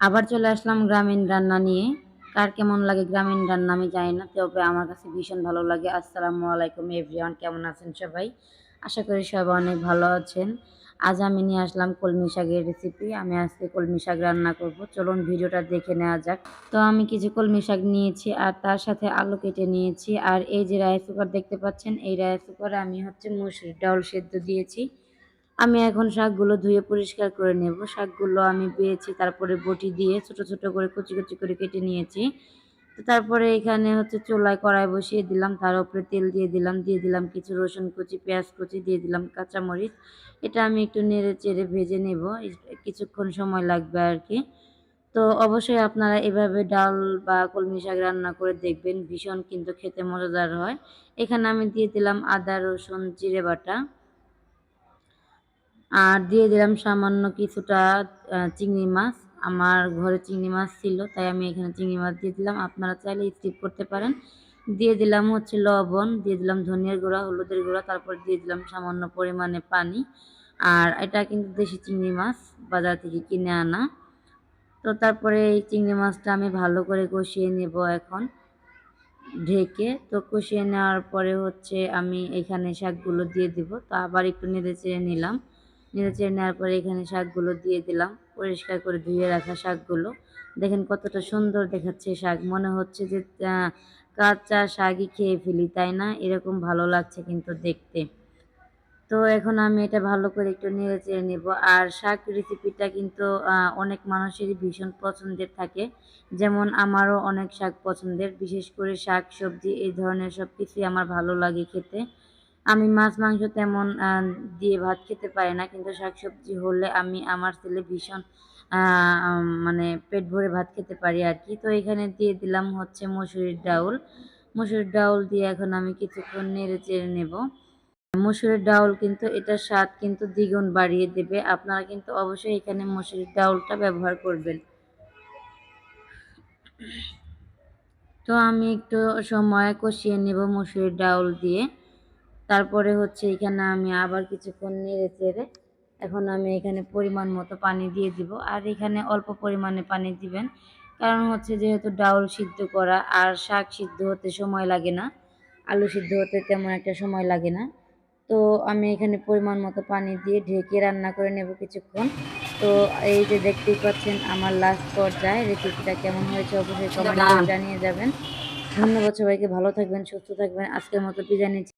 আবার চলে আসলাম গ্রামীণ রান্না নিয়ে। কার কেমন লাগে গ্রামীণ রান্না আমি জানি না। তবে আমার কাছে ভীষণ ভালো লাগে। আসসালামু আলাইকুম এভরিওয়ান, কেমন আছেন সবাই? আশা করি সবাই অনেক ভালো আছেন। আজ আমি নিয়ে আসলাম কলমি শাকের রেসিপি। আমি আজকে কলমি শাক রান্না করব। চলুন ভিডিওটা দেখে নেওয়া যাক। তো আমি কিছু কলমি শাক নিয়েছি আর তার সাথে আলু কেটে নিয়েছি। আর এই যে রাইস কুকার দেখতে পাচ্ছেন, এই রাইস কুকারে আমি মসুরির ডাউল সেদ্ধ দিয়েছি। আমি এখন শাকগুলো ধুয়ে পরিষ্কার করে নেব। শাকগুলো আমি পেয়েছি, তারপরে বটি দিয়ে ছোট, ছোট করে কুচি, কুচি করে কেটে নিয়েছি। তো তারপরে এখানে চুলায় কড়াই বসিয়ে দিলাম। তার উপরে তেল দিয়ে দিলাম। দিয়ে দিলাম কিছু রসুন কুচি, পেঁয়াজ কুচি, দিয়ে দিলাম কাঁচামরিচ। এটা আমি একটু নেড়ে চেড়ে ভেজে নেব। কিছুক্ষণ সময় লাগবে আরকি। তো অবশ্যই আপনারা এভাবে ডাল বা কলমি শাক রান্না করে দেখবেন। ভীষণ কিন্তু খেতে মজাদার হয়। এখানে আমি দিয়ে দিলাম আদা, রসুন, জিরে বাটা। আর দিয়ে দিলাম সামান্য কিছুটা চিংড়ি মাছ। আমার ঘরে চিংড়ি মাছ ছিল, তাই আমি এখানে চিংড়ি মাছ দিয়ে দিলাম। আপনারা চাইলে স্কিপ করতে পারেন। দিয়ে দিলাম লবণ, দিয়ে দিলাম ধনিয়ার গুঁড়া, হলুদের গুঁড়া, তারপর দিয়ে দিলাম সামান্য পরিমাণে পানি। আর এটা কিন্তু দেশি চিংড়ি মাছ, বাজার থেকে কিনে আনা। তো তারপরে এই চিংড়ি মাছটা আমি ভালো করে কষিয়ে নেব এখন ঢেকে। তো কষিয়ে নেওয়ার পরে আমি এখানে শাকগুলো দিয়ে দিব। তো আবার একটু নেড়ে চেড়ে নিলাম। নেড়ে চেড়ে নেওয়ার পরে এখানে শাকগুলো দিয়ে দিলাম। পরিষ্কার করে ধুয়ে রাখা শাকগুলো। দেখেন কতটা সুন্দর দেখাচ্ছে শাক। মনে হচ্ছে যে কাঁচা শাকই খেয়ে ফেলি, তাই না? এরকম ভালো লাগছে কিন্তু দেখতে। তো এখন আমি এটা ভালো করে একটু নেড়ে চেড়ে নেব। আর শাক রেসিপিটা কিন্তু অনেক মানুষেরই ভীষণ পছন্দের থাকে। যেমন আমারও অনেক শাক পছন্দের। বিশেষ করে শাক, সবজি এই ধরনের সবকিছুই আমার ভালো লাগে খেতে। আমি মাছ, মাংস তেমন দিয়ে ভাত খেতে পারি না। কিন্তু শাকসবজি হলে আমি আমার ছেলে ভীষণ আ মানে পেট ভরে ভাত খেতে পারি আরকি। তো এখানে দিয়ে দিলাম মসুরির ডাউল। মসুরির ডাউল দিয়ে এখন আমি কিছুক্ষণ নেড়ে চেড়ে নেব। মসুরের ডাউল কিন্তু এটার স্বাদ কিন্তু দ্বিগুণ বাড়িয়ে দেবে। আপনারা কিন্তু অবশ্যই এখানে মসুরির ডাউলটা ব্যবহার করবেন। তো আমি একটু সময় কষিয়ে নেব মসুরির ডাউল দিয়ে। তারপরে এখানে আমি আবার কিছুক্ষণ নেড়ে চেড়ে এখন আমি এখানে পরিমাণ মতো পানি দিয়ে দিব। আর এখানে অল্প পরিমাণে পানি দিবেন। কারণ যেহেতু ডাউল সিদ্ধ করা আর শাক সিদ্ধ হতে সময় লাগে না। আলু সিদ্ধ হতে তেমন একটা সময় লাগে না। তো আমি এখানে পরিমাণ মতো পানি দিয়ে ঢেকে রান্না করে নেব কিছুক্ষণ। তো এই যে দেখতেই পাচ্ছেন আমার লাস্ট পর্যায়ে। রেসিপিটা কেমন হয়েছে অবশ্যই কমেন্ট করে জানিয়ে যাবেন। ধন্যবাদ সবাইকে। ভালো থাকবেন, সুস্থ থাকবেন। আজকের মতো বিদায় নিচ্ছি।